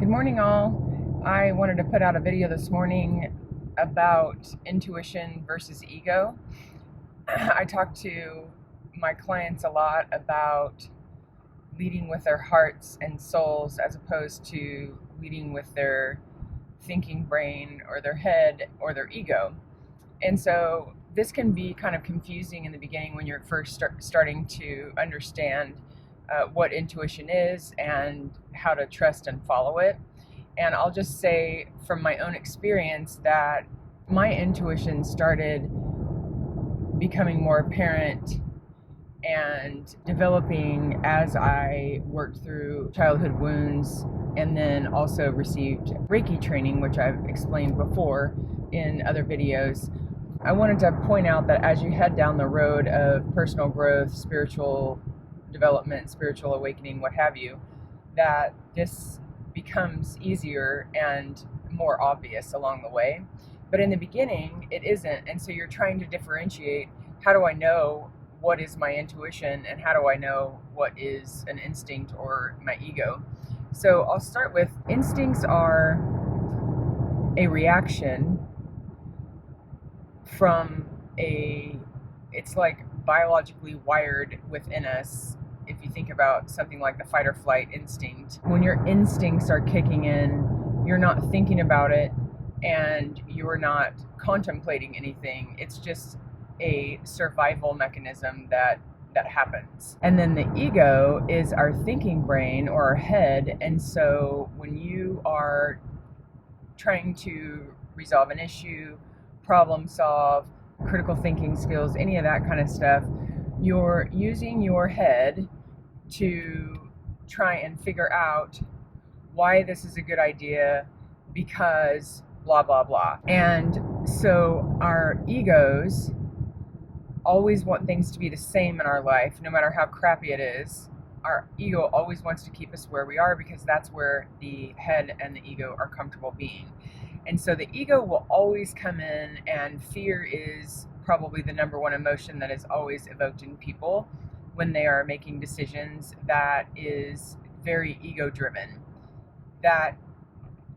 Good morning, all. I wanted to put out a video this morning about intuition versus ego. I talk to my clients a lot about leading with their hearts and souls as opposed to leading with their thinking brain or their head or their ego. And so this can be kind of confusing in the beginning when you're first starting to understand what intuition is and how to trust and follow it. And I'll just say from my own experience that my intuition started becoming more apparent and developing as I worked through childhood wounds and then also received Reiki training, which I've explained before in other videos. I wanted to point out that as you head down the road of personal growth, spiritual development, spiritual awakening, what have you, that this becomes easier and more obvious along the way. But in the beginning, it isn't. And so you're trying to differentiate, how do I know what is my intuition and how do I know what is an instinct or my ego? So I'll start with instincts are a reaction from it's like biologically wired within us. If you think about something like the fight or flight instinct, when your instincts are kicking in, you're not thinking about it and you're not contemplating anything. It's just a survival mechanism that happens. And then the ego is our thinking brain or our head. And so when you are trying to resolve an issue, problem solve, critical thinking skills, any of that kind of stuff, you're using your head to try and figure out why this is a good idea because blah, blah, blah. And so our egos always want things to be the same in our life, no matter how crappy it is. Our ego always wants to keep us where we are because that's where the head and the ego are comfortable being. And so the ego will always come in, and fear is probably the number one emotion that is always evoked in people when they are making decisions that is very ego driven. That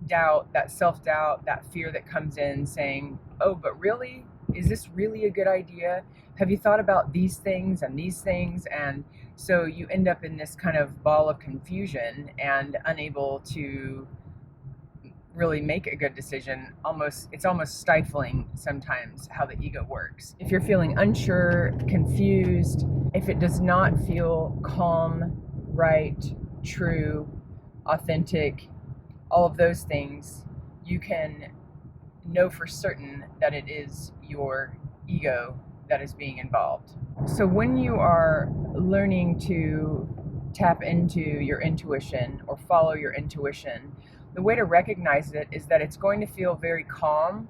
doubt, that self-doubt, that fear that comes in saying, oh, but really? Is this really a good idea? Have you thought about these things and these things? And so you end up in this kind of ball of confusion and unable to really make a good decision. It's almost stifling sometimes how the ego works. If you're feeling unsure, confused, if it does not feel calm, right, true, authentic, all of those things, you can know for certain that it is your ego that is being involved. So when you are learning to tap into your intuition or follow your intuition, the way to recognize it is that it's going to feel very calm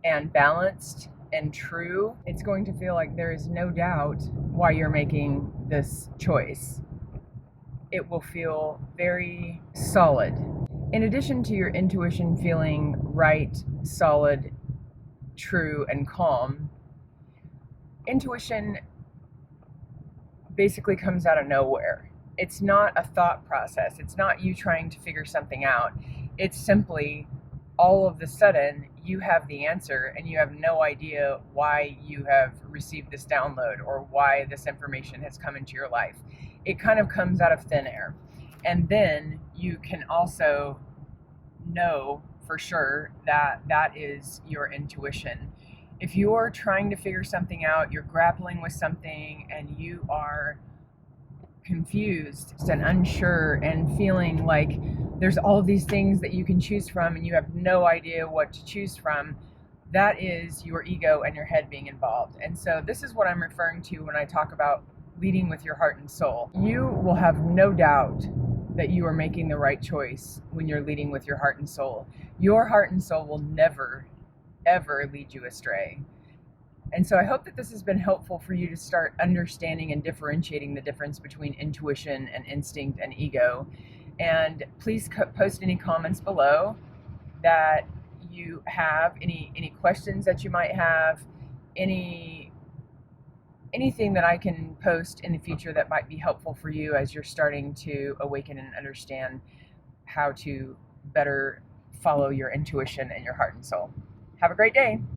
and balanced and true. It's going to feel like there is no doubt why you're making this choice. It will feel very solid. In addition to your intuition feeling right, solid, true, and calm, intuition basically comes out of nowhere. It's not a thought process. It's not you trying to figure something out. It's simply all of a sudden you have the answer and you have no idea why you have received this download or why this information has come into your life. It kind of comes out of thin air. And then you can also know for sure that that is your intuition. If you're trying to figure something out, you're grappling with something and you are confused and unsure and feeling like there's all of these things that you can choose from and you have no idea what to choose from, that is your ego and your head being involved. And so this is what I'm referring to when I talk about leading with your heart and soul. You will have no doubt that you are making the right choice when you're leading with your heart and soul. Your heart and soul will never, ever lead you astray. And so I hope that this has been helpful for you to start understanding and differentiating the difference between intuition and instinct and ego. And please post any comments below that you have, any questions that you might have, anything that I can post in the future that might be helpful for you as you're starting to awaken and understand how to better follow your intuition and your heart and soul. Have a great day.